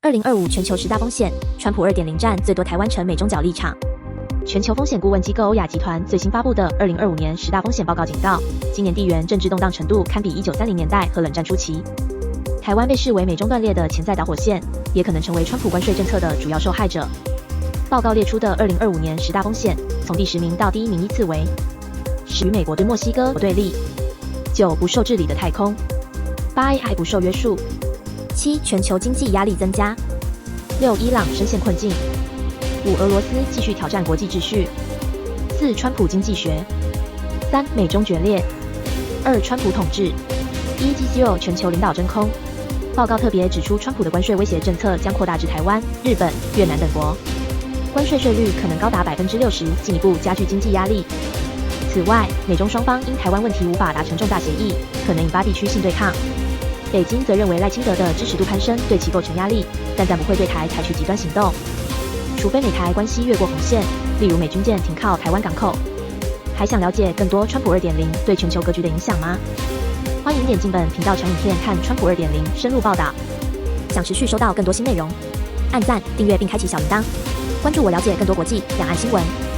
2025全球10大风险，川普2.0战最多台湾成美中角立场。全球风险顾问机构欧亚集团最新发布的2025年10大风险报告警告，今年地缘政治动荡程度堪比1930年代和冷战初期。台湾被视为美中断裂的潜在导火线，也可能成为川普关税政策的主要受害者。报告列出的2025年10大风险，从第10名到第1名依次为：10与美国对墨西哥对立；9不受治理的太空；8AI 不受约束；7全球经济压力增加；6伊朗深陷困境；5俄罗斯继续挑战国际秩序；4川普经济学；3美中决裂；2川普统治；1 G0 全球领导真空。报告特别指出，川普的关税威胁政策将扩大至台湾、日本、越南等国，关税税率可能高达60%，进一步加剧经济压力。此外，美中双方因台湾问题无法达成重大协议，可能引发地区性对抗。北京则认为赖清德的支持度攀升对其构成压力，但暂不会对台采取极端行动，除非美台关系越过红线，例如美军舰停靠台湾港口。还想了解更多川普2.0对全球格局的影响吗？欢迎点进本频道长影片看川普2.0深入报道。想持续收到更多新内容，按赞、订阅并开启小铃铛，关注我了解更多国际、两岸新闻。